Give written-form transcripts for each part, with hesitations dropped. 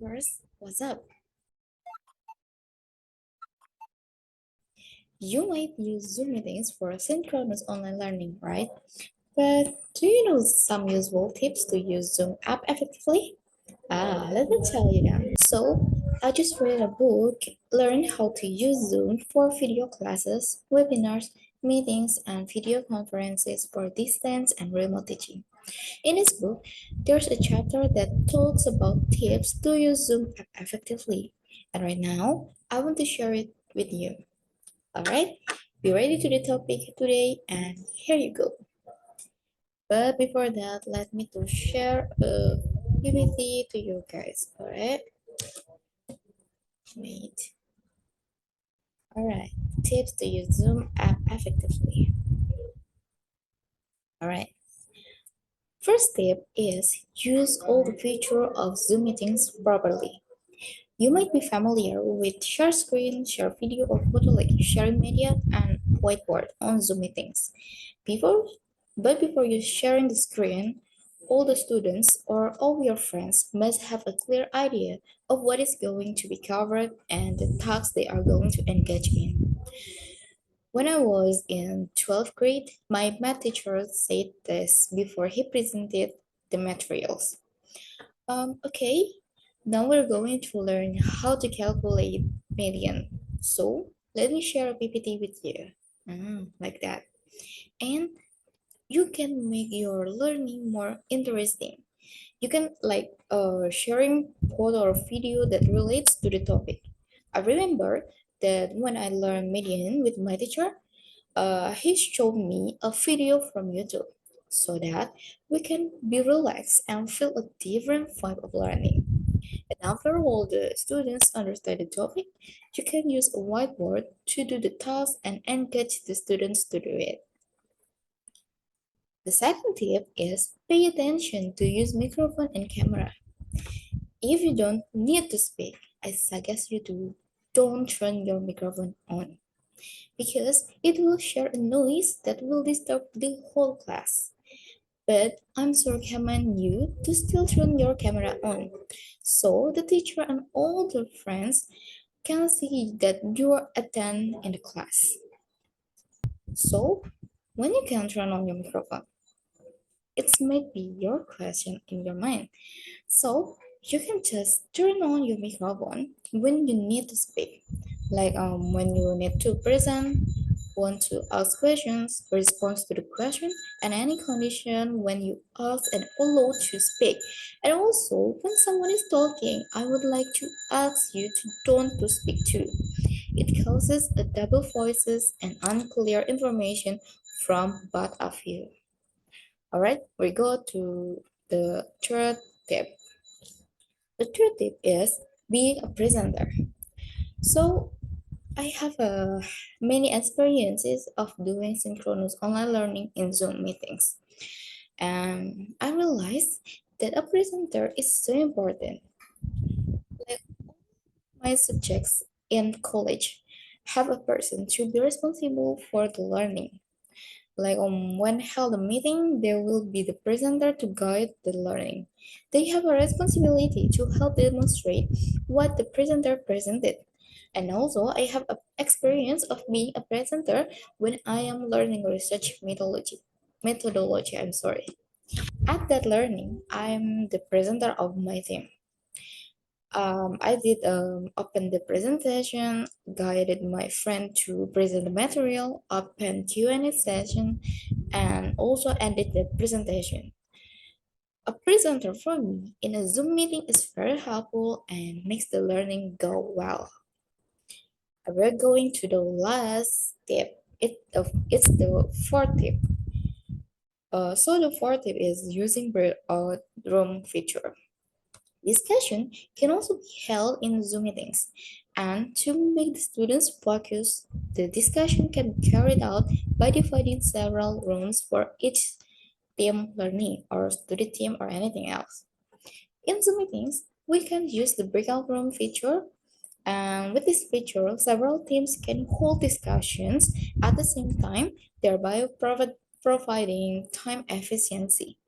Tpers, what's up? You might use Zoom meetings for synchronous online learning, right? But do you know some useful tips to use Zoom app effectively? Let me tell you now. I just read a book, Learn How to Use Zoom for Video Classes, Webinars, Meetings, and Video Conferences for Distance and Remote Teaching. In this book, there's a chapter that talks about tips to use Zoom app effectively. And right now, I want to share it with you. Alright, be ready to the topic today and here you go. But before that, let me to share a PPT to you guys. Alright, wait. Alright, tips to use Zoom app effectively. Alright, first tip is use all the features of Zoom meetings properly. You might be familiar with share screen, share video, or photo like sharing media and whiteboard on Zoom meetings. Before, before you sharing the screen, all the students or all your friends must have a clear idea of what is going to be covered and the tasks they are going to engage in. When I was in 12th grade, my math teacher said this before he presented the materials. Okay, now we're going to learn how to calculate median. So let me share a PPT with you. Like that. And you can make your learning more interesting. You can sharing photo or video that relates to the topic. I remember that when I learned median with my teacher, he showed me a video from YouTube so that we can be relaxed and feel a different vibe of learning. And after all the students understand the topic, you can use a whiteboard to do the task and engage the students to do it. The second tip is pay attention to use microphone and camera. If you don't need to speak, I suggest you to don't turn your microphone on because it will share a noise that will disturb the whole class. But I'm sure command you to still turn your camera on so the teacher and all the friends can see that you are attend in the class. So when you can turn on your microphone, it might be your question in your mind. So you can just turn on your microphone when you need to speak, like when you need to present, want to ask questions, respond to the question, and any condition when you ask and allow to speak. And also, when someone is talking, I would like to ask you to don't to speak too. It causes a double voices and unclear information from both of you. All right, we go to the third tip. The third tip is being a presenter. So I have many experiences of doing synchronous online learning in Zoom meetings. And I realized that a presenter is so important. Like my subjects in college have a person to be responsible for the learning. Like when held a meeting, there will be the presenter to guide the learning. They have a responsibility to help demonstrate what the presenter presented. And also, I have a experience of being a presenter when I am learning research methodology. I'm sorry. At that learning, I'm the presenter of my team. I did open the presentation, guided my friend to present the material, open Q&A session, and also ended the presentation. A presenter for me in a Zoom meeting is very helpful and makes the learning go well. We're going to the last tip. It's the fourth tip. So the fourth tip is using room feature. Discussion can also be held in Zoom meetings, and to make the students focus, the discussion can be carried out by dividing several rooms for each team learning or study team or anything else. In Zoom meetings, we can use the breakout room feature, and with this feature, several teams can hold discussions at the same time, thereby providing time efficiency.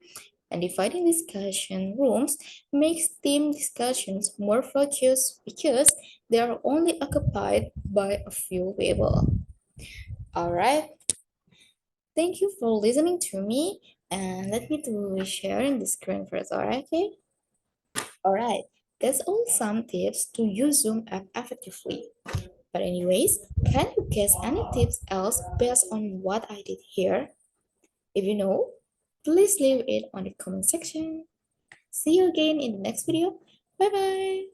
And dividing discussion rooms makes team discussions more focused because they are only occupied by a few people. Alright, thank you for listening to me and let me to sharing the screen first, alright? Okay? Alright, that's all some tips to use Zoom app effectively. But anyways, can you guess any tips else based on what I did here? If you know, please leave it on the comment section. See you again in the next video. Bye bye.